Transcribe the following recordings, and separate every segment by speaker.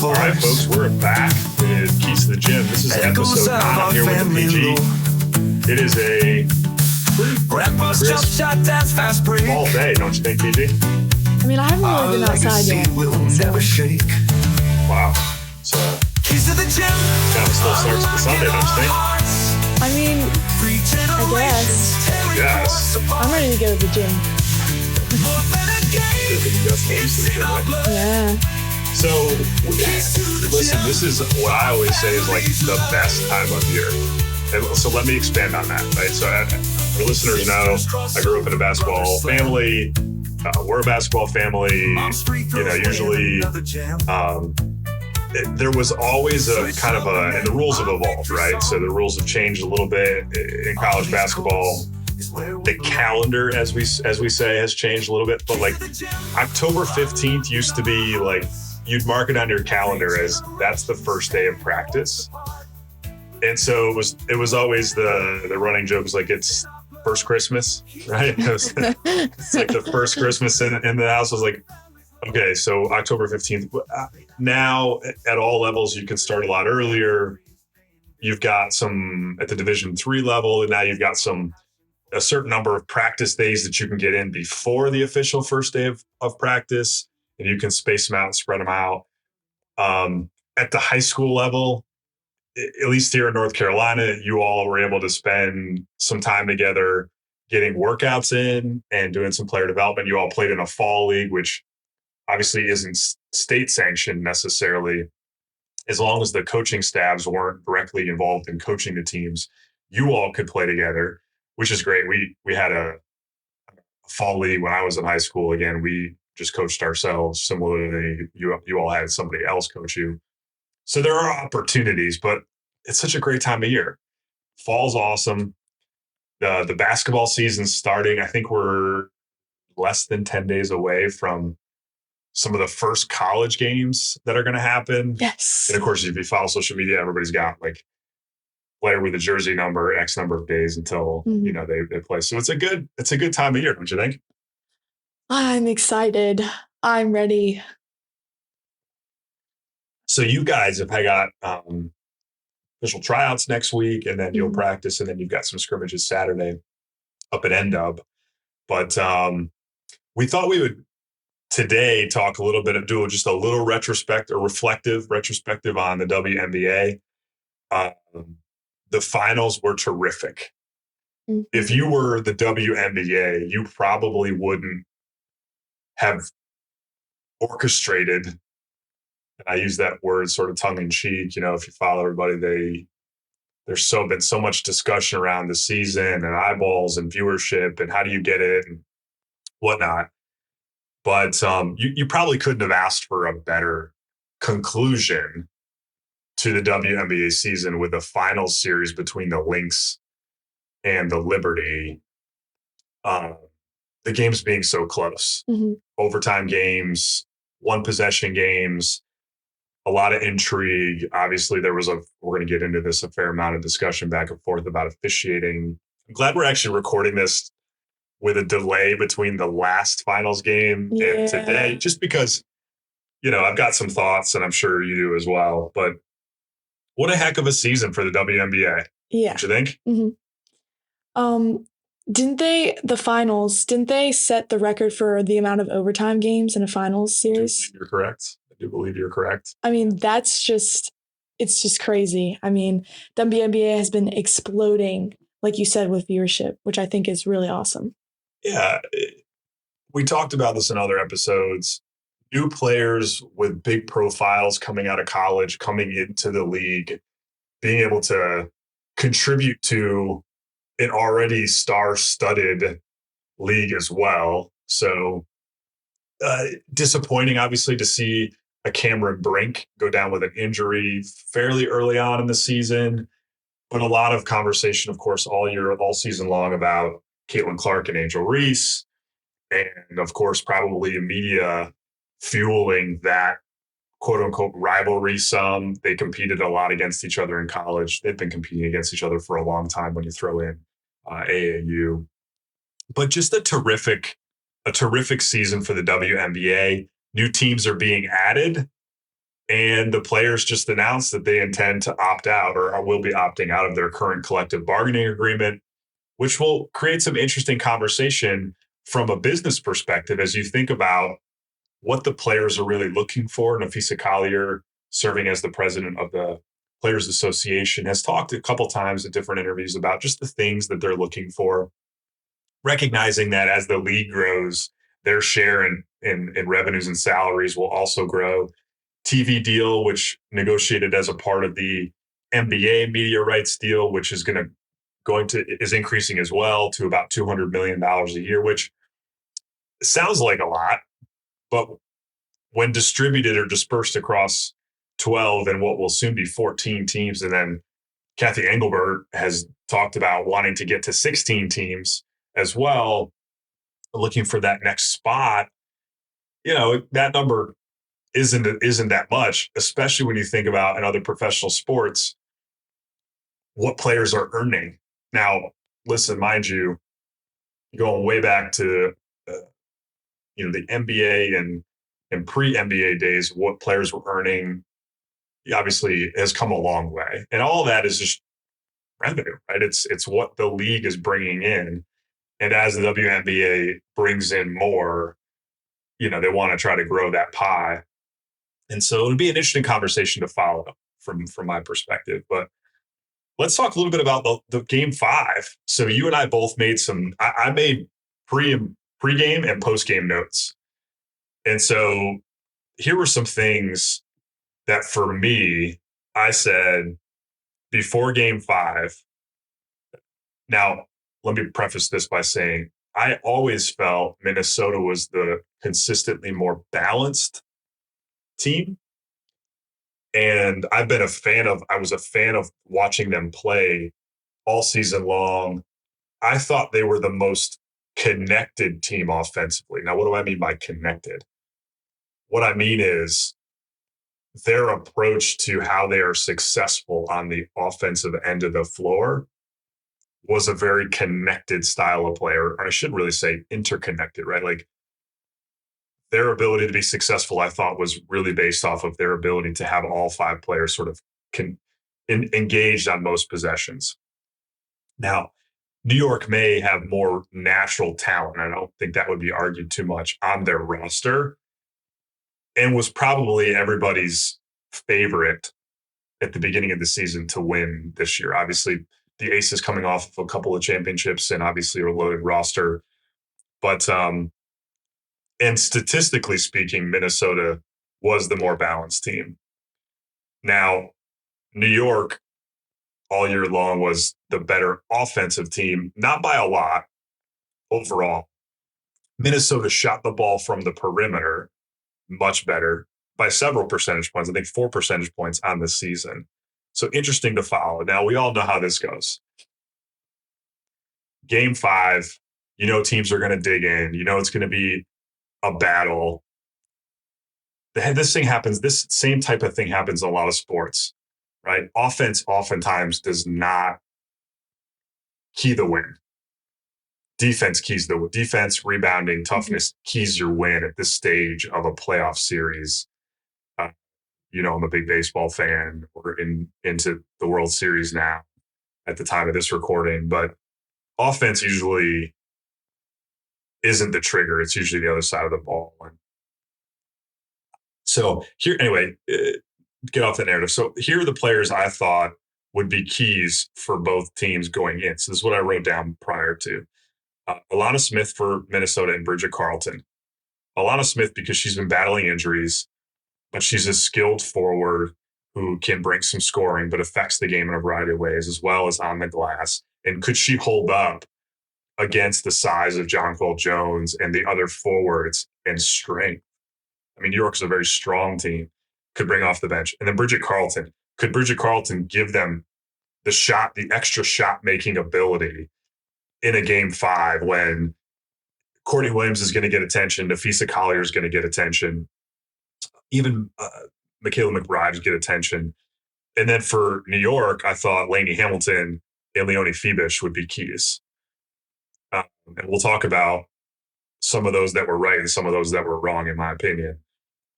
Speaker 1: All right, folks, we're back with Keys to the Gym. This is episode 9. I'm here with the PG. It is a pretty crisp fall day, don't you think, PG?
Speaker 2: I mean, I haven't really been outside yet.
Speaker 1: Wow. So, kind of still starts the Sunday, don't you think?
Speaker 2: I mean, I guess.
Speaker 1: Yes.
Speaker 2: I'm ready to go to the gym. Yeah.
Speaker 1: So, listen, this is what I always say is like the best time of year. And so let me expand on that, right? So our listeners know I grew up in a basketball family. We're a basketball family. You know, usually there was always a kind of and the rules have evolved, right? So the rules have changed a little bit in college basketball. The calendar, as we say, has changed a little bit. But like October 15th used to be like, you'd mark it on your calendar as that's the first day of practice. And so it was always the running joke was like, it's first Christmas, right? It's like the first Christmas in the house. I was like, okay, so October 15th. Now at all levels, you can start a lot earlier. You've got some at the Division III level, and now you've got a certain number of practice days that you can get in before the official first day of practice, and you can space them out and spread them out. At the high school level, at least here in North Carolina, you all were able to spend some time together getting workouts in and doing some player development. You all played in a fall league, which obviously isn't state sanctioned necessarily. As long as the coaching staffs weren't directly involved in coaching the teams, you all could play together, which is great. We had a fall league when I was in high school. Again, we just coached ourselves. Similarly, you all had somebody else coach you. So there are opportunities, but it's such a great time of year. Fall's awesome. The basketball season's starting. I think we're less than 10 days away from some of the first college games that are going to happen.
Speaker 2: Yes.
Speaker 1: And of course, if you follow social media, everybody's got like player with a jersey number, X number of days until they play. So it's a good time of year, don't you think?
Speaker 2: I'm excited. I'm ready.
Speaker 1: So you guys have got official tryouts next week, and then you'll practice, and then you've got some scrimmages Saturday up at NW. But we thought we would today talk a little bit of do just a little reflective on the WNBA. The finals were terrific. Mm-hmm. If you were the WNBA, you probably wouldn't have orchestrated. I use that word sort of tongue in cheek. You know, if you follow everybody, there's been so much discussion around the season and eyeballs and viewership and how do you get it and whatnot. But you probably couldn't have asked for a better conclusion to the WNBA season with the final series between the Lynx and the Liberty. The games being so close, overtime games, one possession games. A lot of intrigue. Obviously, we're going to get into this, a fair amount of discussion back and forth about officiating. I'm glad we're actually recording this with a delay between the last finals game and today, just because, I've got some thoughts and I'm sure you do as well. But what a heck of a season for the WNBA.
Speaker 2: Yeah.
Speaker 1: Don't you think?
Speaker 2: Mm-hmm. Didn't they set the record for the amount of overtime games in a finals series?
Speaker 1: You're correct. I do believe you're correct.
Speaker 2: I mean, it's just crazy. I mean, WNBA has been exploding, like you said, with viewership, which I think is really awesome.
Speaker 1: Yeah. We talked about this in other episodes. New players with big profiles coming out of college, coming into the league, being able to contribute to an already star-studded league as well. So disappointing, obviously, to see a Cameron Brink go down with an injury fairly early on in the season. But a lot of conversation, of course, all season long about Caitlin Clark and Angel Reese. And, of course, probably media fueling that quote-unquote rivalry some. They competed a lot against each other in college. They've been competing against each other for a long time when you throw in AAU. But just a terrific season for the WNBA. New teams are being added. And the players just announced that they intend to opt out or will be opting out of their current collective bargaining agreement, which will create some interesting conversation from a business perspective as you think about what the players are really looking for. Nafisa Collier, serving as the president of the Players Association, has talked a couple times in different interviews about just the things that they're looking for, recognizing that as the league grows, their share in revenues and salaries will also grow. TV deal, which negotiated as a part of the NBA media rights deal, which is is increasing as well to about $200 million a year, which sounds like a lot, but when distributed or dispersed across 12 and what will soon be 14 teams, and then Kathy Engelbert has talked about wanting to get to 16 teams as well, looking for that next spot. That number isn't that much, especially when you think about in other professional sports what players are earning. Now, listen, mind you, going way back to the NBA and pre-NBA days, what players were earning obviously has come a long way, and all of that is just revenue, right? It's what the league is bringing in, and as the WNBA brings in more, they want to try to grow that pie. And so it'll be an interesting conversation to follow from my perspective. But let's talk a little bit about the game 5. So you and I both made I made pre-game and post-game notes. And so here were some things that for me, I said before game 5. Now, let me preface this by saying I always felt Minnesota was the consistently more balanced team. And I was a fan of watching them play all season long. I thought they were the most connected team offensively. Now, what do I mean by connected? What I mean is their approach to how they are successful on the offensive end of the floor was a very connected style of player. Or I should really say interconnected, right? Like their ability to be successful, I thought, was really based off of their ability to have all 5 players sort of engaged on most possessions. Now, New York may have more natural talent. I don't think that would be argued too much on their roster, and was probably everybody's favorite at the beginning of the season to win this year. Obviously, the Aces coming off of a couple of championships and obviously a loaded roster. But and statistically speaking, Minnesota was the more balanced team. Now, New York all year long was the better offensive team, not by a lot overall. Minnesota shot the ball from the perimeter much better by several percentage points. I think 4 percentage points on the season. So interesting to follow. Now, we all know how this goes. Game 5, teams are going to dig in. It's going to be a battle. This same type of thing happens in a lot of sports, right? Offense oftentimes does not key the win. Defense keys the defense, rebounding, toughness keys your win at this stage of a playoff series. I'm a big baseball fan. We're into the World Series now at the time of this recording, but offense usually isn't the trigger. It's usually the other side of the ball. And so here, anyway, get off the narrative. So here are the players I thought would be keys for both teams going in. So this is what I wrote down prior to. Alana Smith for Minnesota and Bridget Carleton. Alana Smith because she's been battling injuries, but she's a skilled forward who can bring some scoring, but affects the game in a variety of ways, as well as on the glass. And could she hold up against the size of Jonquel Jones and the other forwards and strength? I mean, New York's a very strong team, could bring off the bench. And then Bridget Carleton. Could Bridget Carleton give them the extra shot-making ability in a game 5 when Courtney Williams is going to get attention, Nafisa Collier is going to get attention, even Michaela McBride get attention. And then for New York, I thought Lainey Hamilton and Leonie Fibish would be keys. And we'll talk about some of those that were right and some of those that were wrong, in my opinion.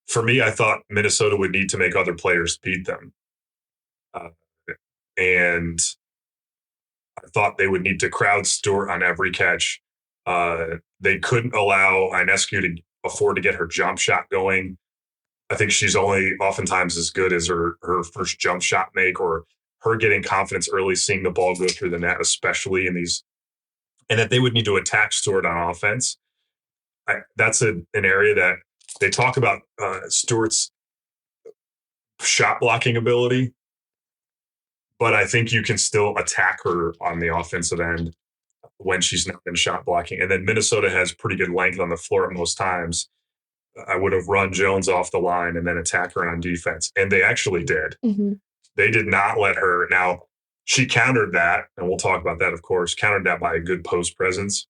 Speaker 1: For me, I thought Minnesota would need to make other players beat them. Uh, and I thought they would need to crowd Stewart on every catch. They couldn't allow Ionescu to afford to get her jump shot going. I think she's only oftentimes as good as her first jump shot make, or her getting confidence early, seeing the ball go through the net, especially in these, and that they would need to attack Stewart on offense. That's an area that they talk about Stewart's shot blocking ability, but I think you can still attack her on the offensive end when she's not been shot blocking. And then Minnesota has pretty good length on the floor at most times. I would have run Jones off the line and then attack her on defense. And they actually did.
Speaker 2: Mm-hmm.
Speaker 1: They did not let her. Now, she countered that, and we'll talk about that, of course, countered that by a good post presence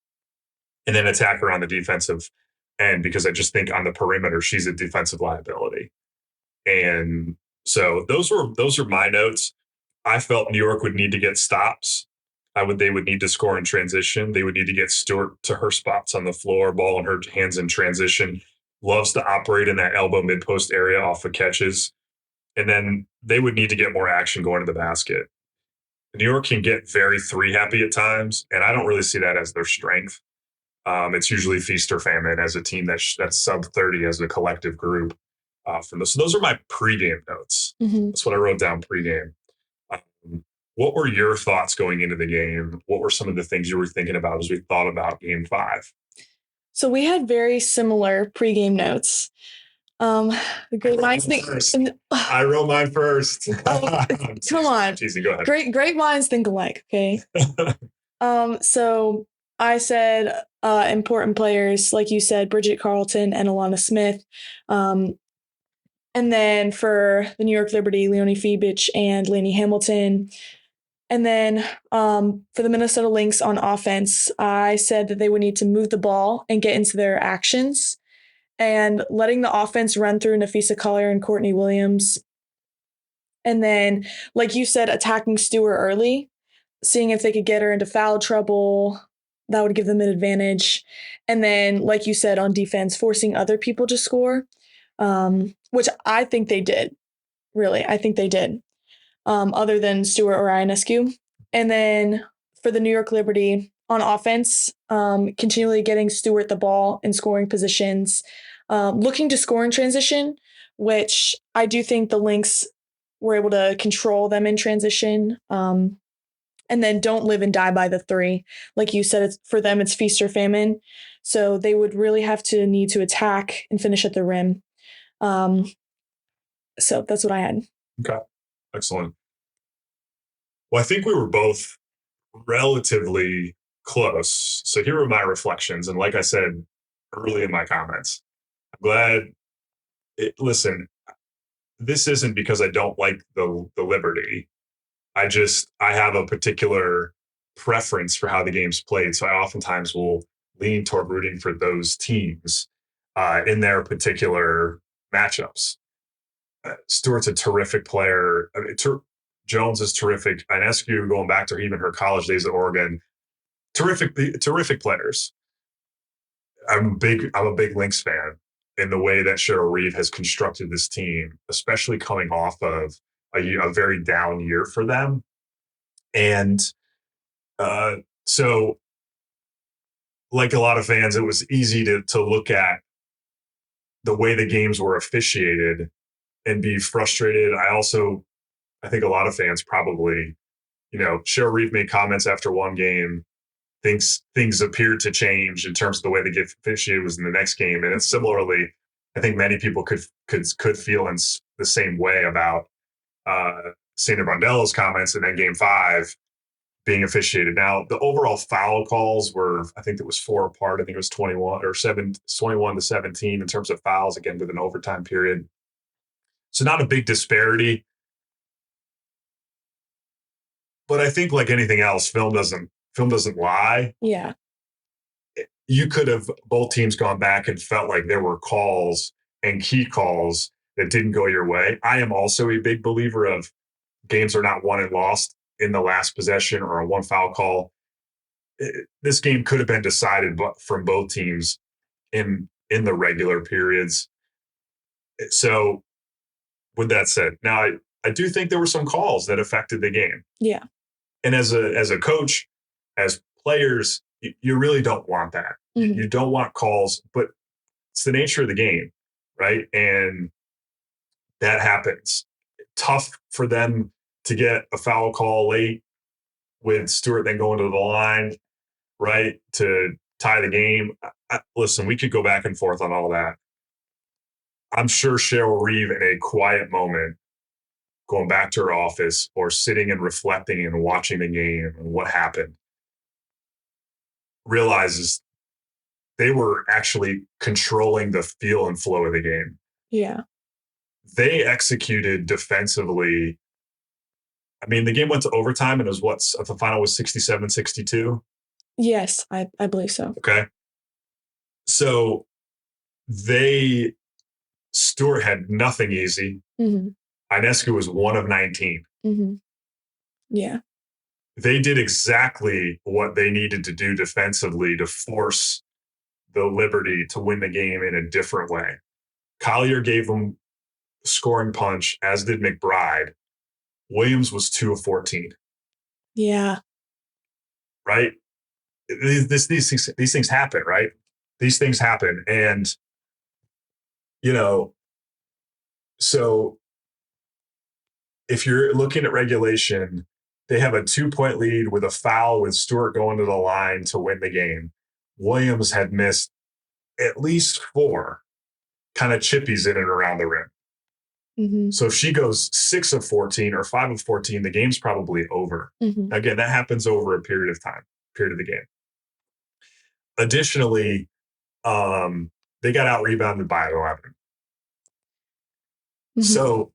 Speaker 1: and then attack her on the defensive end, because I just think on the perimeter, she's a defensive liability. And so those are my notes. I felt New York would need to get stops. They would need to score in transition. They would need to get Stewart to her spots on the floor, ball in her hands in transition. Loves to operate in that elbow mid-post area off of catches. And then they would need to get more action going to the basket. New York can get very three happy at times, and I don't really see that as their strength. It's usually feast or famine as a team that's sub 30 as a collective group. From this. So those are my pregame notes.
Speaker 2: Mm-hmm.
Speaker 1: That's what I wrote down pregame. What were your thoughts going into the game? What were some of the things you were thinking about as we thought about Game 5?
Speaker 2: So we had very similar pregame notes. The great minds think.
Speaker 1: I wrote mine first.
Speaker 2: Come on,
Speaker 1: Teasing, go ahead.
Speaker 2: Great minds think alike. Okay. So I said important players, like you said, Bridget Carlton and Alana Smith. And then for the New York Liberty, Leonie Fibich and Lainey Hamilton. And then for the Minnesota Lynx on offense, I said that they would need to move the ball and get into their actions, and letting the offense run through Nafisa Collier and Courtney Williams. And then, like you said, attacking Stewart early, seeing if they could get her into foul trouble. That would give them an advantage. And then, like you said, on defense, forcing other people to score, which I think they did. Really, I think they did. Other than Stewart or Ionescu. And then for the New York Liberty on offense, continually getting Stewart the ball in scoring positions, looking to score in transition, which I do think the Lynx were able to control them in transition. And then don't live and die by the three. Like you said, for them, it's feast or famine. So they would really have to need to attack and finish at the rim. So that's what I had.
Speaker 1: Okay. Excellent. Well, I think we were both relatively close. So here are my reflections. And like I said early in my comments, I'm glad. Listen, this isn't because I don't like the Liberty. I have a particular preference for how the game's played. So I oftentimes will lean toward rooting for those teams in their particular matchups. Stewart's a terrific player. I mean, Jones is terrific. Ionescu, going back to even her college days at Oregon, terrific players. I'm a big Lynx fan in the way that Cheryl Reeve has constructed this team, especially coming off of a very down year for them. And so, like a lot of fans, it was easy to look at the way the games were officiated and be frustrated. I think a lot of fans probably, Cheryl Reeve made comments after one game. Things appeared to change in terms of the way the game officiated was in the next game. And it's similarly, I think many people could feel in the same way about Sandra Brondello's comments in that Game 5 being officiated. Now, the overall foul calls were, I think it was 4 apart. I think it was 21 to 17 in terms of fouls, again, with an overtime period. So not a big disparity. But I think like anything else, film doesn't lie.
Speaker 2: Yeah.
Speaker 1: You could have both teams gone back and felt like there were calls and key calls that didn't go your way. I am also a big believer of games are not won and lost in the last possession or a one foul call. This game could have been decided from both teams in the regular periods. So with that said, now I do think there were some calls that affected the game.
Speaker 2: Yeah.
Speaker 1: And as a coach, as players, you really don't want that.
Speaker 2: Mm-hmm.
Speaker 1: You don't want calls, but it's the nature of the game, right? And that happens. Tough for them to get a foul call late with Stewart then going to the line, right, to tie the game. Listen, we could go back and forth on all that. I'm sure Cheryl Reeve, in a quiet moment, going back to her office or sitting and reflecting and watching the game and what happened, realizes they were actually controlling the feel and flow of the game.
Speaker 2: Yeah.
Speaker 1: They executed defensively. I mean, the game went to overtime and it was the final was 67-62.
Speaker 2: Yes, I believe so.
Speaker 1: Okay. So Stewart had nothing easy.
Speaker 2: Mm-hmm.
Speaker 1: Ionescu was 1 of 19.
Speaker 2: Mm-hmm. Yeah.
Speaker 1: They did exactly what they needed to do defensively to force the Liberty to win the game in a different way. Collier gave them scoring punch, as did McBride. Williams was 2 of 14.
Speaker 2: Yeah.
Speaker 1: Right? These things happen, right? These things happen. And, so if you're looking at regulation, they have a 2-point lead with a foul with Stewart going to the line to win the game. Williams had missed at least 4 kind of chippies in and around the rim.
Speaker 2: Mm-hmm.
Speaker 1: So if she goes 6 of 14 or 5 of 14, the game's probably over.
Speaker 2: Mm-hmm.
Speaker 1: Again, that happens over a period of the game. Additionally, they got out rebounded by 11. Mm-hmm. So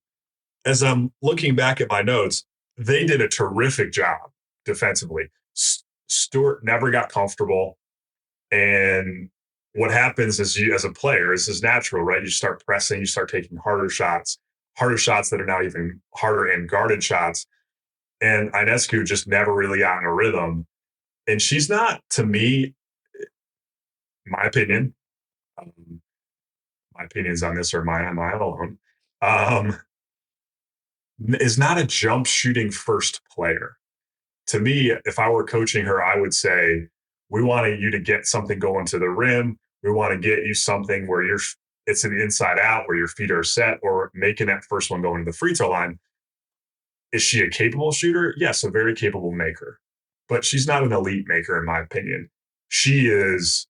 Speaker 1: as I'm looking back at my notes, they did a terrific job defensively. Stewart never got comfortable. And what happens is you, as a player, this is natural, right? You start pressing, you start taking harder shots that are now even harder and guarded shots. And Ionescu just never really got in a rhythm. And she's not, to me, my opinion, my opinions on this are mine on my own, is not a jump shooting first player. To me, if I were coaching her, I would say, we want you to get something going to the rim. We want to get you something where it's an inside out, where your feet are set, or making that first one going to the free throw line. Is she a capable shooter? Yes, a very capable maker. But she's not an elite maker, in my opinion. She is,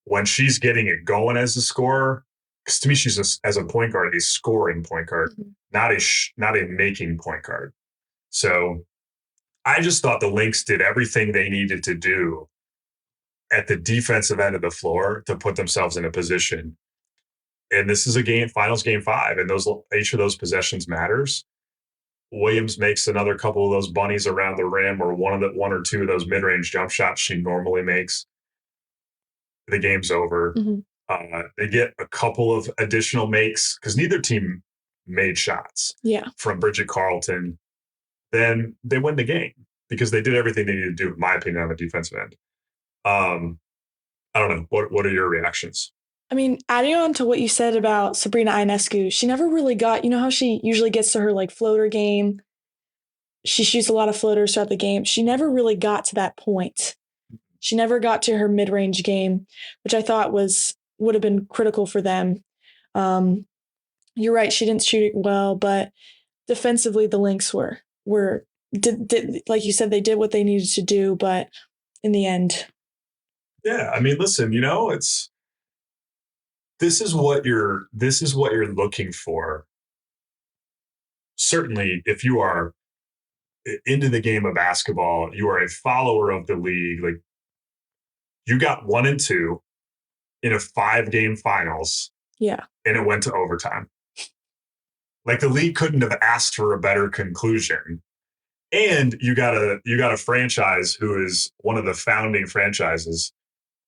Speaker 1: when she's getting it going as a scorer, because to me, she's as a point guard, a scoring point guard, mm-hmm. not a making point guard. So I just thought the Lynx did everything they needed to do at the defensive end of the floor to put themselves in a position. And this is finals game 5, and each of those possessions matters. Williams makes another couple of those bunnies around the rim, or one or two of those mid-range jump shots she normally makes. The game's over. Mm-hmm. They get a couple of additional makes because neither team made shots.
Speaker 2: Yeah.
Speaker 1: From Bridget Carlton. Then they win the game because they did everything they needed to do, in my opinion, on the defensive end. I don't know. What are your reactions?
Speaker 2: I mean, adding on to what you said about Sabrina Ionescu, she never really got, how she usually gets to her floater game. She shoots a lot of floaters throughout the game. She never really got to that point. She never got to her mid-range game, which I thought would have been critical for them. You're right, she didn't shoot it well, but defensively the Lynx did like you said, they did what they needed to do, but in the end.
Speaker 1: Yeah, I mean, listen, this is what you're looking for. Certainly, if you are into the game of basketball, you are a follower of the league. Like, you got 1 and 2 in a 5-game finals.
Speaker 2: Yeah.
Speaker 1: And it went to overtime. Like, the league couldn't have asked for a better conclusion. And you got a franchise who is one of the founding franchises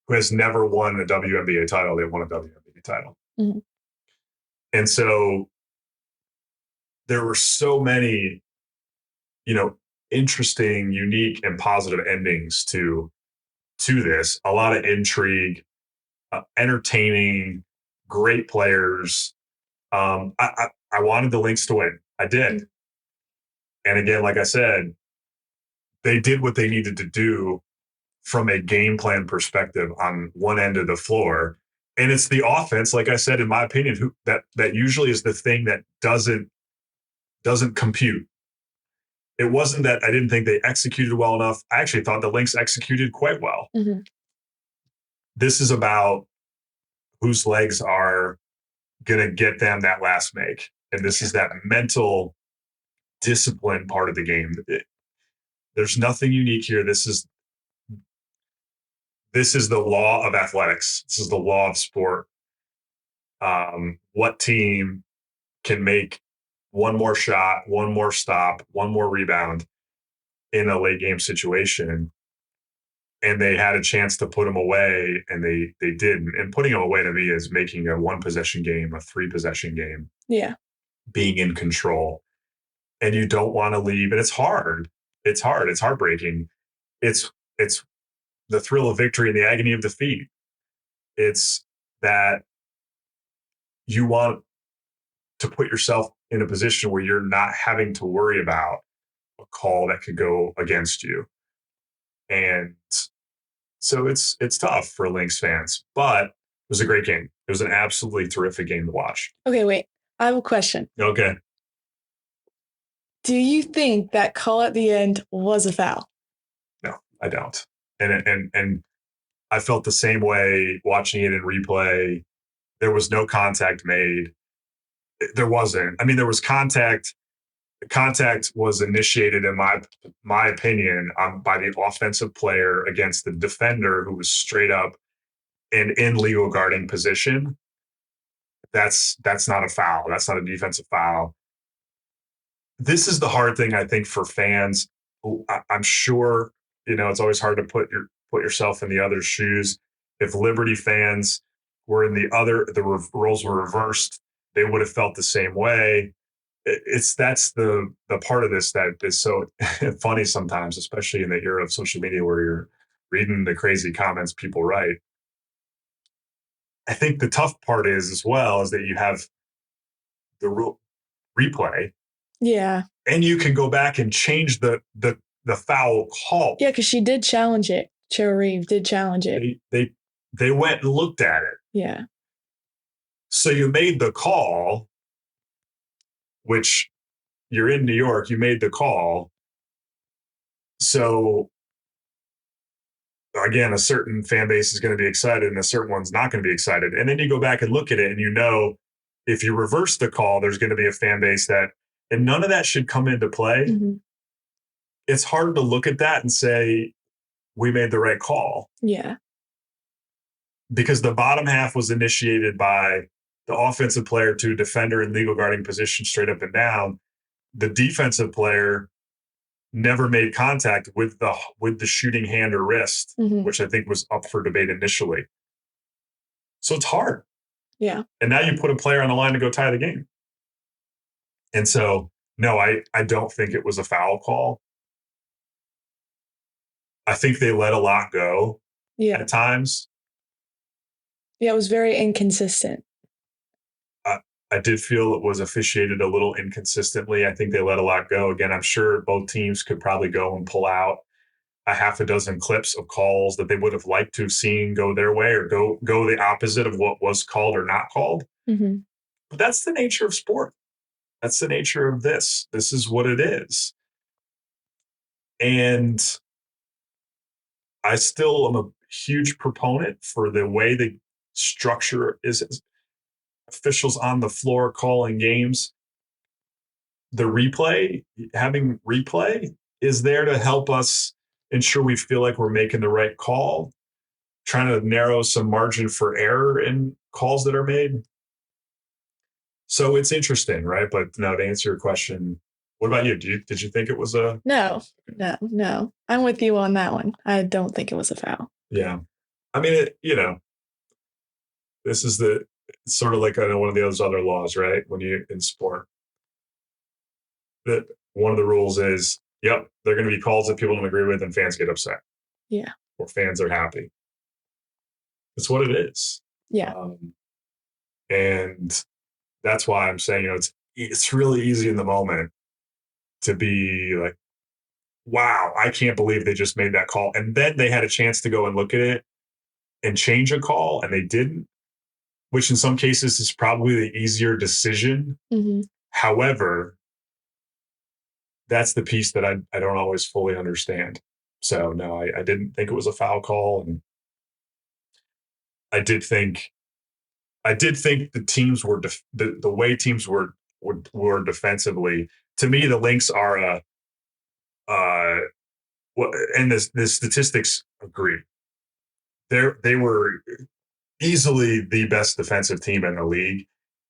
Speaker 1: who has never won a WNBA title. They won a WNBA title. Mm-hmm. And so there were so many, interesting, unique, and positive endings to this. A lot of intrigue, entertaining, great players. I wanted the Lynx to win. I did. And again, like I said, they did what they needed to do from a game plan perspective on one end of the floor. And it's the offense, like I said, in my opinion, that usually is the thing that doesn't compute. It wasn't that I didn't think they executed well enough. I actually thought the Lynx executed quite well.
Speaker 2: Mm-hmm.
Speaker 1: This is about whose legs are going to get them that last make. And this is that mental discipline part of the game. There's nothing unique here. This is the law of athletics. This is the law of sport. What team can make one more shot, one more stop, one more rebound in a late game situation? And they had a chance to put them away, and they didn't. And putting them away to me is making a 1-possession game a 3-possession game.
Speaker 2: Yeah.
Speaker 1: Being in control. And you don't want to leave. And it's hard. It's hard. It's heartbreaking. It's the thrill of victory and the agony of defeat. It's that you want to put yourself in a position where you're not having to worry about a call that could go against you. And so it's tough for Lynx fans, but it was a great game. It was an absolutely terrific game to watch.
Speaker 2: Okay, wait. I have a question.
Speaker 1: Okay.
Speaker 2: Do you think that call at the end was a foul?
Speaker 1: No, I don't. And I felt the same way watching it in replay. There was no contact made. There wasn't. I mean, there was contact. Contact was initiated, in my opinion, by the offensive player against the defender who was straight up and in legal guarding position. That's not a foul. That's not a defensive foul. This is the hard thing, I think, for fans. I'm sure, it's always hard to put yourself in the other's shoes. If Liberty fans were in the roles were reversed, they would have felt the same way. That's the part of this that is so funny sometimes, especially in the era of social media where you're reading the crazy comments people write. I think the tough part is as well is that you have the replay.
Speaker 2: Yeah.
Speaker 1: And you can go back and change the foul call.
Speaker 2: Yeah, because she did challenge it. Cheryl Reeve did challenge it.
Speaker 1: They went and looked at it.
Speaker 2: Yeah.
Speaker 1: So you made the call, which you're in New York, you made the call. So again, a certain fan base is going to be excited and a certain one's not going to be excited. And then you go back and look at it and if you reverse the call, there's going to be a fan base and none of that should come into play.
Speaker 2: Mm-hmm.
Speaker 1: It's hard to look at that and say, we made the right call.
Speaker 2: Yeah.
Speaker 1: Because the bottom half was initiated by the offensive player to defender in legal guarding position straight up and down. The defensive player never made contact with the shooting hand or wrist,
Speaker 2: mm-hmm.
Speaker 1: which I think was up for debate initially. So it's hard.
Speaker 2: Yeah.
Speaker 1: And now you put a player on the line to go tie the game. And so, no, I don't think it was a foul call. I think they let a lot go at times.
Speaker 2: Yeah, it was very inconsistent.
Speaker 1: I did feel it was officiated a little inconsistently. I think they let a lot go. Again, I'm sure both teams could probably go and pull out a half a dozen clips of calls that they would have liked to have seen go their way or go the opposite of what was called or not called.
Speaker 2: Mm-hmm.
Speaker 1: But that's the nature of sport. That's the nature of this. This is what it is. And I still am a huge proponent for the way the structure is. Officials on the floor calling games. Having replay is there to help us ensure we feel like we're making the right call, trying to narrow some margin for error in calls that are made. So it's interesting, right? But now to answer your question, what about you? Did you think it was a...
Speaker 2: No. I'm with you on that one. I don't think it was a foul.
Speaker 1: Yeah. I mean, this is sort of like one of the other laws, right? When you in sport, that one of the rules is, they're going to be calls that people don't agree with, and fans get upset.
Speaker 2: Yeah.
Speaker 1: Or fans are happy. It's what it is.
Speaker 2: Yeah.
Speaker 1: And that's why I'm saying, it's really easy in the moment to be like, wow, I can't believe they just made that call. And then they had a chance to go and look at it and change a call and they didn't, which in some cases is probably the easier decision.
Speaker 2: Mm-hmm.
Speaker 1: However, that's the piece that I don't always fully understand. So no, I didn't think it was a foul call. And I did think the teams were the way teams were defensively. To me, the Lynx are uh and the statistics agree. They were easily the best defensive team in the league.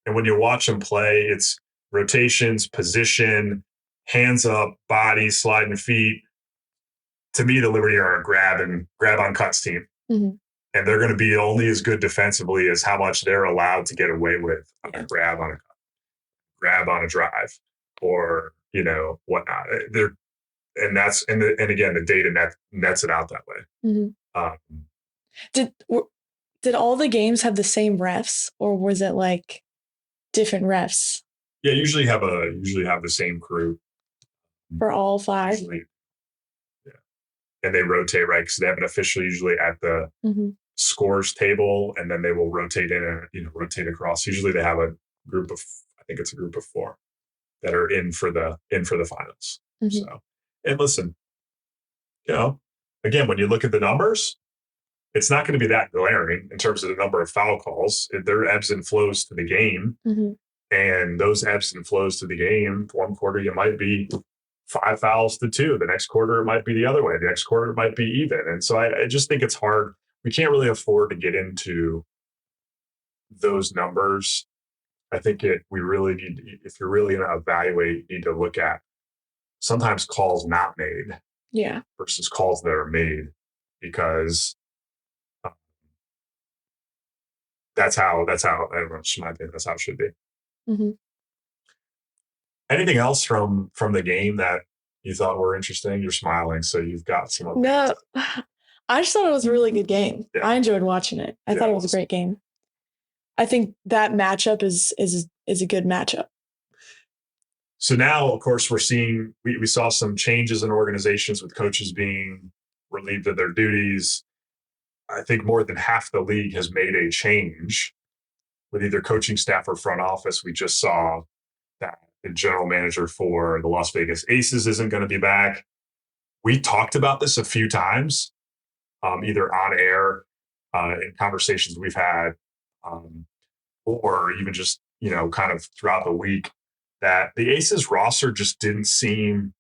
Speaker 1: And when you watch them play, it's rotations, position, hands up, body, sliding feet. To me, the Liberty are a grab on cuts team.
Speaker 2: Mm-hmm.
Speaker 1: And they're going to be only as good defensively as how much they're allowed to get away with on a grab on a drive or, whatnot. And again, the data nets it out that way.
Speaker 2: Mm-hmm. Did all the games have the same refs, or was it like different refs?
Speaker 1: Yeah, usually have the same crew
Speaker 2: for all 5.
Speaker 1: Usually, yeah, and they rotate, right? Because they have an official usually at the scores table, and then they will rotate rotate across. Usually, they have a group of, I think it's a group of 4 that are in for the finals. So, and listen, again, when you look at the numbers, it's not going to be that glaring in terms of the number of foul calls. There are ebbs and flows to the game. And those ebbs and flows to the game, one quarter you might be 5 fouls to 2. The next quarter it might be the other way. The next quarter it might be even. And so I just think it's hard. We can't really afford to get into those numbers. I think we really need, if you're really going to evaluate, you need to look at sometimes calls not made versus calls that are made, because that's how, I don't know, just my opinion, that's how it should be. Anything else from the game that you thought were interesting? You're smiling, so you've got some.
Speaker 2: No, I just thought it was a really good game. Yeah. I enjoyed watching it. I thought it was a great game. I think that matchup is a good matchup.
Speaker 1: So now, of course, we're seeing we saw some changes in organizations with coaches being relieved of their duties. I think more than half the league has made a change with either coaching staff or front office. We just saw that the general manager for the Las Vegas Aces isn't going to be back. We talked about this a few times, either on air, in conversations we've had, or even just, kind of throughout the week, that the Aces roster just didn't seem,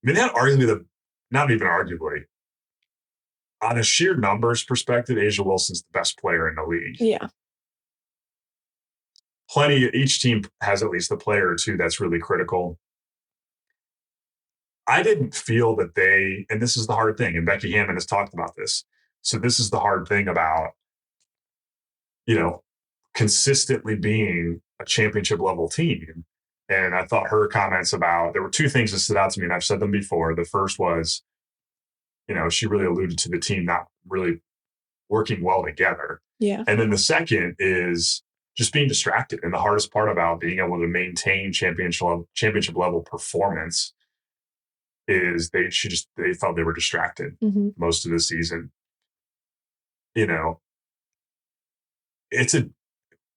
Speaker 1: they had arguably not even arguably, on a sheer numbers perspective, Asia Wilson's the best player in the league.
Speaker 2: Yeah.
Speaker 1: Each team has at least a player or two that's really critical. I didn't feel that and this is the hard thing, and Becky Hammond has talked about this. So this is the hard thing about, consistently being a championship level team. And I thought her comments there were 2 things that stood out to me, and I've said them before. The first was, she really alluded to the team not really working well together.
Speaker 2: Yeah.
Speaker 1: And then the second is just being distracted. And the hardest part about being able to maintain championship level performance is they felt they were distracted most of the season. It's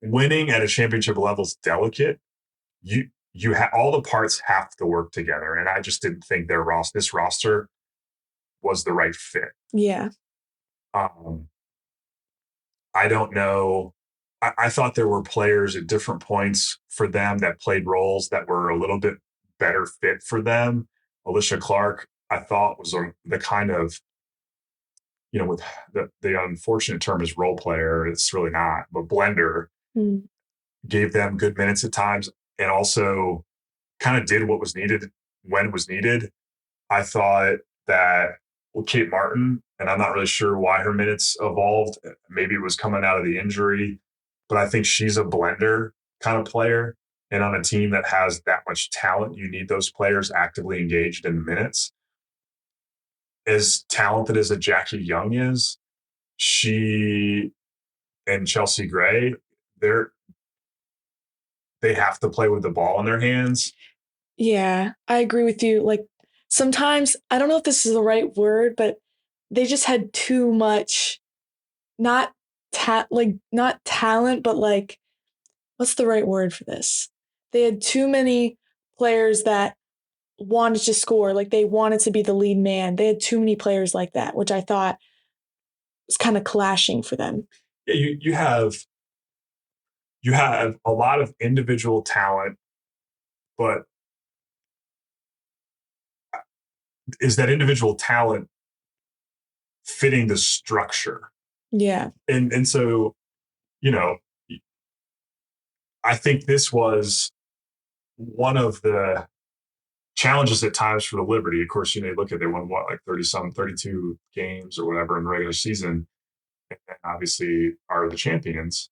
Speaker 1: winning at a championship level is delicate. You have all the parts have to work together, and I just didn't think this roster was the right fit.
Speaker 2: Yeah.
Speaker 1: I don't know. I thought there were players at different points for them that played roles that were a little bit better fit for them. Alicia Clark, I thought, was the kind of, with the unfortunate term is role player. It's really not, but blender. Gave them good minutes at times, and also kind of did what was needed when it was needed. I thought that Kate Martin, and I'm not really sure why her minutes evolved. Maybe it was coming out of the injury, but I think she's a blender kind of player. And on a team that has that much talent, you need those players actively engaged in the minutes. As talented as a Jackie Young is, she and Chelsea Gray, they have to play with the ball in their hands.
Speaker 2: Yeah, I agree with you. Like sometimes, I don't know if this is the right word, but they just had too much, not not talent, but like, what's the right word for this? They had too many players that wanted to score, like they wanted to be the lead man. They had too many players like that, which I thought was kind of clashing for them.
Speaker 1: Yeah, you have a lot of individual talent, but is that individual talent fitting the structure?
Speaker 2: Yeah.
Speaker 1: And so, you know, I think this was one of the challenges at times for the Liberty. Of course, you look at they won what, like 32 games or whatever in the regular season, and obviously are the champions.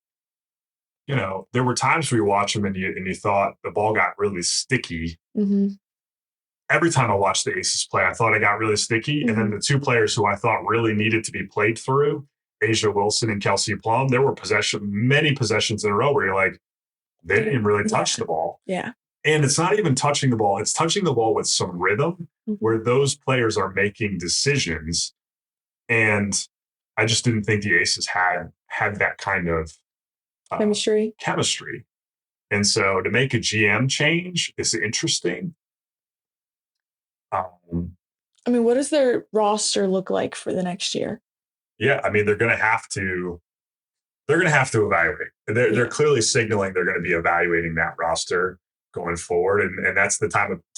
Speaker 1: There were times where you watch them and you thought the ball got really sticky.
Speaker 2: Mm-hmm.
Speaker 1: Every time I watched the Aces play, I thought it got really sticky. Mm-hmm. And then the two players who I thought really needed to be played through, Asia Wilson and Kelsey Plum, there were many possessions in a row where you're like, they didn't even really touch the ball.
Speaker 2: Yeah.
Speaker 1: And it's not even touching the ball. It's touching the ball with some rhythm where those players are making decisions. And I just didn't think the Aces had that kind of chemistry. And so to make a GM change is interesting.
Speaker 2: What does their roster look like for the next year?
Speaker 1: Yeah, they're going to have to evaluate. They're clearly signaling they're going to be evaluating that roster going forward. And that's the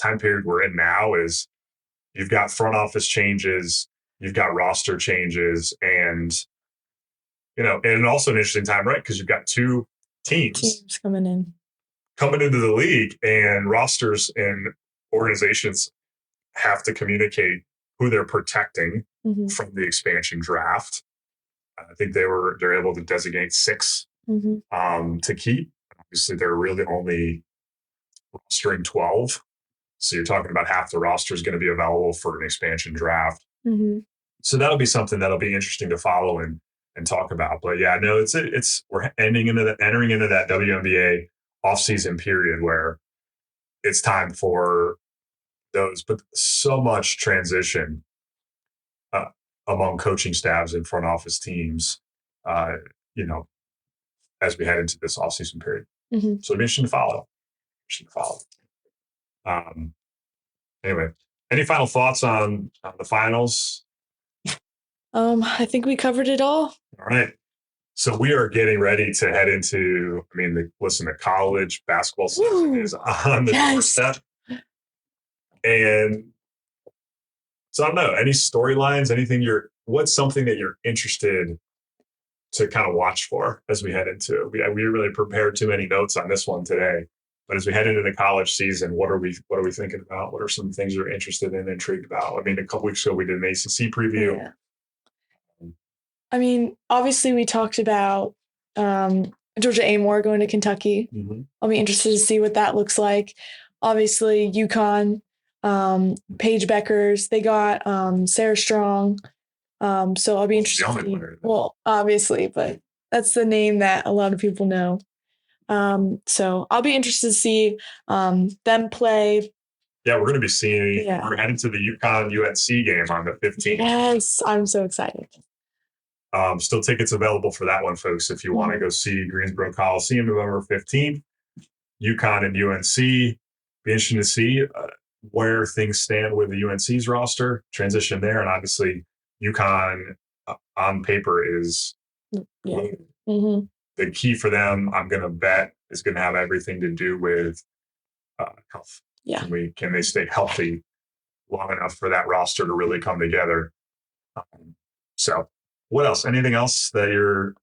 Speaker 1: time period we're in now is you've got front office changes, you've got roster changes, and also an interesting time, right? Because you've got two teams
Speaker 2: coming
Speaker 1: into the league, and rosters and organizations have to communicate who they're protecting from the expansion draft. I think they're able to designate 6 to keep. Obviously, they're really only rostering 12. So you're talking about half the roster is going to be available for an expansion draft. So that'll be something that'll be interesting to follow and talk about. But yeah, no, we're entering into that WNBA offseason period where it's time for those, but so much transition among coaching staffs and front office teams, as we head into this offseason period. So it'll be interesting to follow. Anyway, any final thoughts on the finals?
Speaker 2: I think we covered it all.
Speaker 1: All right. So we are getting ready to head into, the college basketball season is on the doorstep. And so I don't know, any storylines, what's something that you're interested to kind of watch for as we head into it? We really prepared too many notes on this one today, but as we head into the college season, what are we thinking about? What are some things you're interested in, intrigued about? A couple weeks ago we did an ACC preview.
Speaker 2: Yeah. Obviously we talked about Georgia Amore going to Kentucky. I'll be interested to see what that looks like. Obviously UConn, Paige Beckers, they got Sarah Strong. So I'll be interested. Well, obviously, but that's the name that a lot of people know. So I'll be interested to see them play.
Speaker 1: Yeah, we're going to be seeing. Yeah. We're heading to the UConn UNC game on the 15th.
Speaker 2: Yes, I'm so excited.
Speaker 1: Still tickets available for that one, folks. If you want to go see Greensboro Coliseum November 15th, UConn and UNC. Be interesting to see where things stand with the UNC's roster transition there, and obviously UConn on paper is the key for them. I'm going to bet is going to have everything to do with health.
Speaker 2: Yeah,
Speaker 1: can they stay healthy long enough for that roster to really come together? So. What else? Anything else that you're?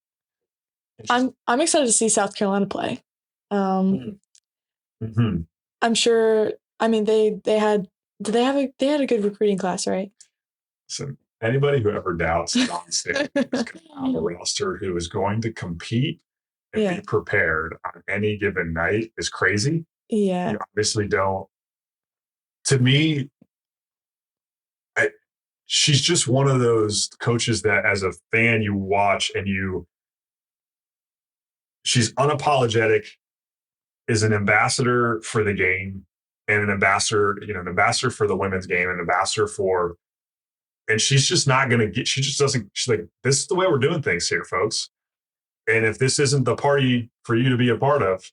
Speaker 2: I'm excited to see South Carolina play. I'm sure. They had a good recruiting class, right?
Speaker 1: So anybody who ever doubts Don State is going to have a roster who is going to compete and be prepared on any given night is crazy.
Speaker 2: Yeah,
Speaker 1: you obviously don't. To me, she's just one of those coaches that as a fan you watch and she's unapologetic is an ambassador for the game and an ambassador for the women's game, an ambassador for, and she's just not going to get, she just doesn't, she's like, this is the way we're doing things here, folks. And if this isn't the party for you to be a part of,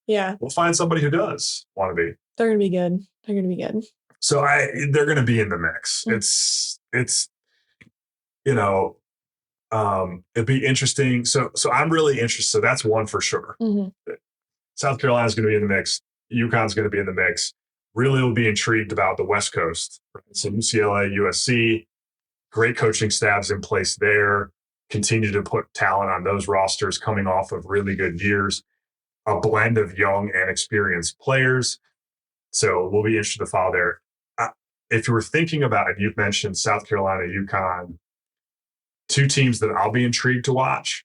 Speaker 2: yeah,
Speaker 1: we'll find somebody who does want to be.
Speaker 2: They're going to be good. They're going to be good.
Speaker 1: So they're going to be in the mix. It's, it'd be interesting. So I'm really interested. So that's one for sure. South Carolina's going to be in the mix. UConn's going to be in the mix. Really will be intrigued about the West Coast. Right? So UCLA, USC, great coaching staffs in place there. Continue to put talent on those rosters coming off of really good years. A blend of young and experienced players. So we'll be interested to follow there. If you were thinking about it, you've mentioned South Carolina, UConn, two teams that I'll be intrigued to watch.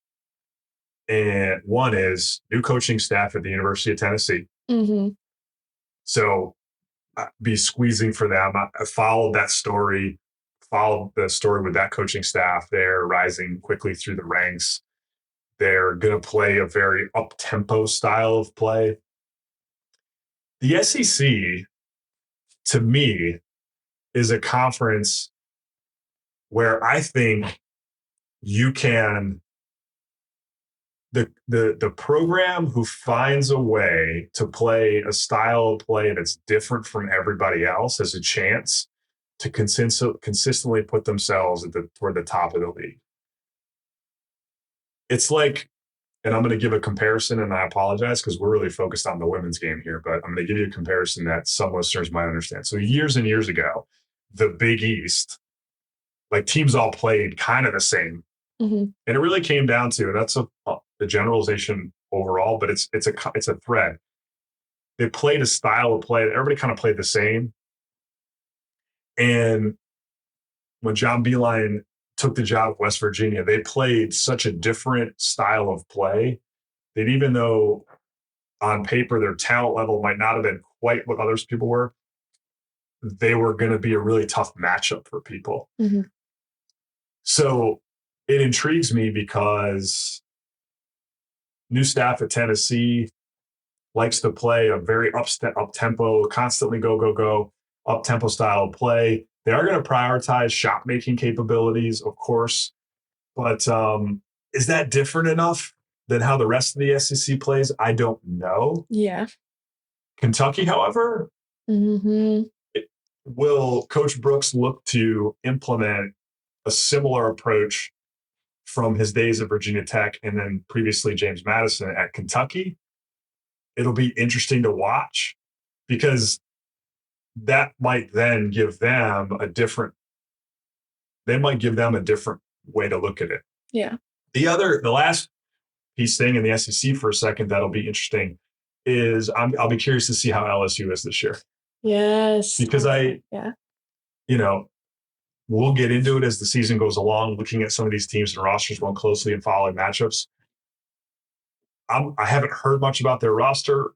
Speaker 1: And one is new coaching staff at the University of Tennessee. So be squeezing for them. I followed that story, followed the story with that coaching staff. They're rising quickly through the ranks. They're going to play a very up-tempo style of play. The SEC, to me, is a conference where I think you can, the program who finds a way to play a style of play that's different from everybody else has a chance to consistently put themselves toward the top of the league. It's like, and I'm going to give a comparison, and I apologize because we're really focused on the women's game here, but I'm going to give you a comparison that some listeners might understand. So years and years ago, the Big East, like teams all played kind of the same. And it really came down to, and that's the generalization overall, but it's a thread. They played a style of play that everybody kind of played the same. And when John Beilein took the job at West Virginia, they played such a different style of play that even though on paper their talent level might not have been quite what others people were, they were going to be a really tough matchup for people. So it intrigues me because new staff at Tennessee likes to play a very up-tempo, constantly go, up-tempo style of play. They are going to prioritize shot-making capabilities, of course, but is that different enough than how the rest of the SEC plays? I don't know.
Speaker 2: Yeah.
Speaker 1: Kentucky, however, will Coach Brooks look to implement a similar approach from his days at Virginia Tech and then previously James Madison at Kentucky? It'll be interesting to watch because that might then give them a different way to look at it.
Speaker 2: Yeah.
Speaker 1: The last piece thing in the SEC for a second that'll be interesting is I'll be curious to see how LSU is this year.
Speaker 2: Yes.
Speaker 1: Because we'll get into it as the season goes along, looking at some of these teams and rosters more closely and following matchups. I haven't heard much about their roster,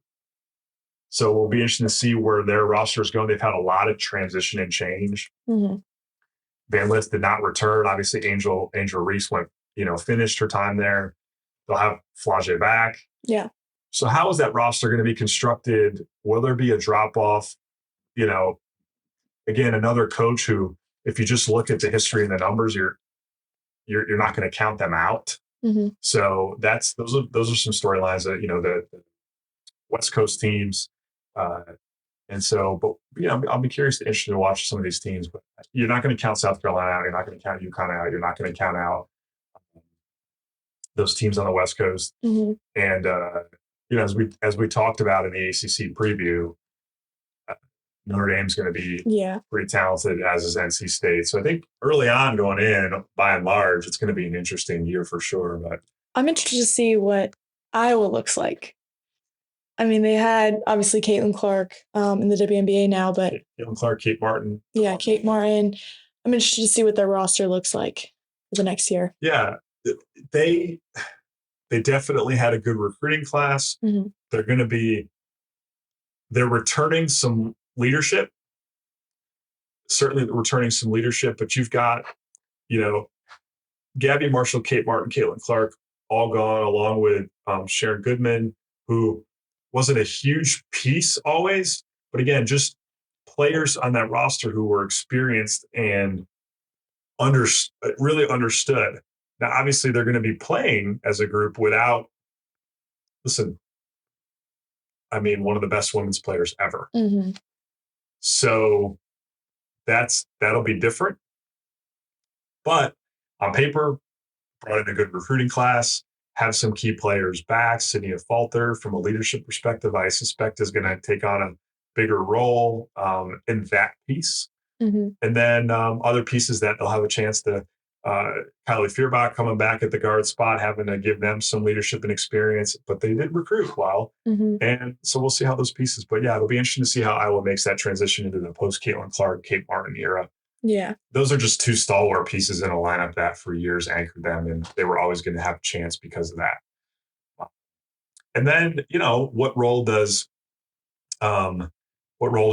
Speaker 1: so we'll be interested to see where their roster is going. They've had a lot of transition and change. Van Lith did not return. Obviously, Angel Reese finished her time there. They'll have Flage back.
Speaker 2: Yeah.
Speaker 1: So how is that roster going to be constructed? Will there be a drop-off? Again, another coach who, if you just look at the history and the numbers, you're not going to count them out. So those are some storylines that the West Coast teams, and so. But I'll be interested to watch some of these teams. But you're not going to count South Carolina out. You're not going to count UConn out. You're not going to count out those teams on the West Coast. And as we talked about in the ACC preview, Notre Dame's going to be pretty talented, as is NC State. So I think early on going in, by and large, it's going to be an interesting year for sure. But
Speaker 2: I'm interested to see what Iowa looks like. I mean, they had obviously Caitlin Clark in the WNBA now, but
Speaker 1: Caitlin Clark, Kate Martin.
Speaker 2: Yeah, Kate Martin. I'm interested to see what their roster looks like for the next year.
Speaker 1: Yeah, they definitely had a good recruiting class. They're returning some leadership, but you've got, Gabby Marshall, Kate Martin, Caitlin Clark, all gone, along with Sharon Goodman, who wasn't a huge piece always, but again, just players on that roster who were experienced and really understood. Now, obviously, they're going to be playing as a group without, listen, I mean, one of the best women's players ever.
Speaker 2: Mm-hmm.
Speaker 1: So that'll be different. But on paper, brought in a good recruiting class, have some key players back. Sydney Falter, from a leadership perspective, I suspect is going to take on a bigger role in that piece.
Speaker 2: Mm-hmm.
Speaker 1: And then other pieces that they'll have a chance to, Kylie Feuerbach coming back at the guard spot, having to give them some leadership and experience, but they did recruit well.
Speaker 2: Mm-hmm.
Speaker 1: And so we'll see how those pieces, but yeah, it'll be interesting to see how Iowa makes that transition into the post Caitlin Clark, Kate Martin era.
Speaker 2: Yeah.
Speaker 1: Those are just two stalwart pieces in a lineup that for years anchored them, and they were always going to have a chance because of that. And then, what role do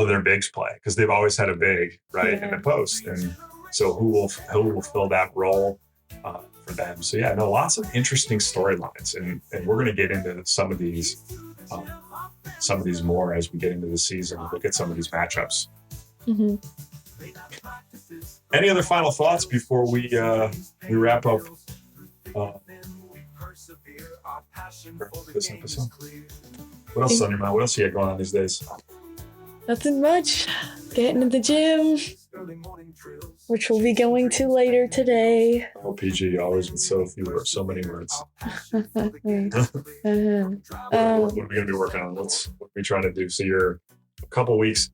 Speaker 1: their bigs play? Because they've always had a big, right, in the post. And so who will fill that role for them? So yeah, lots of interesting storylines, and we're going to get into some of these more as we get into the season. Look at some of these matchups.
Speaker 2: Mm-hmm.
Speaker 1: Any other final thoughts before we wrap up this episode? What else is on your mind? What else you got going on these days?
Speaker 2: Nothing much. Getting to the gym, which we'll be going to later today.
Speaker 1: Oh, PG, always with so many words.
Speaker 2: Uh-huh.
Speaker 1: What are we going to be working on? What are we trying to do? So you're a couple weeks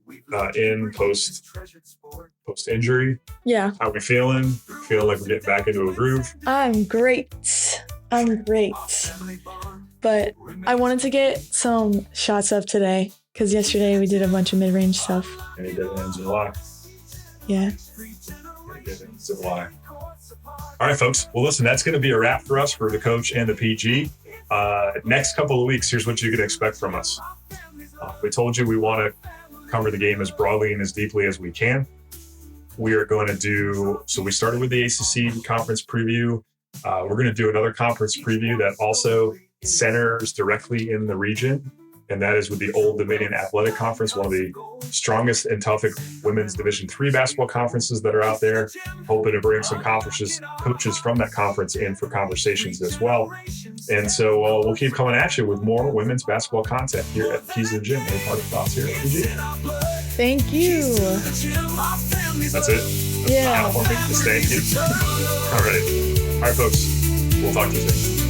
Speaker 1: in post injury.
Speaker 2: Yeah.
Speaker 1: How are we feeling? Feel like we're getting back into a groove?
Speaker 2: I'm great. But I wanted to get some shots up today because yesterday we did a bunch of mid-range stuff.
Speaker 1: Any deadlines in July?
Speaker 2: Yeah.
Speaker 1: Any deadlines in July? All right, folks. Well, listen, that's going to be a wrap for us, for the coach and the PG. Next couple of weeks, here's what you can expect from us. We told you we want to cover the game as broadly and as deeply as we can. We are going to so we started with the ACC conference preview. We're going to do another conference preview that also centers directly in the region, and that is with the Old Dominion Athletic Conference, one of the strongest and toughest women's Division III basketball conferences that are out there. Hoping to bring some coaches from that conference in for conversations as well. And so we'll keep coming at you with more women's basketball content here at Keys and Gym. Any parting thoughts here, PG?
Speaker 2: Thank you.
Speaker 1: That's it?
Speaker 2: Yeah.
Speaker 1: Just thank you. All right, folks. We'll talk to you soon.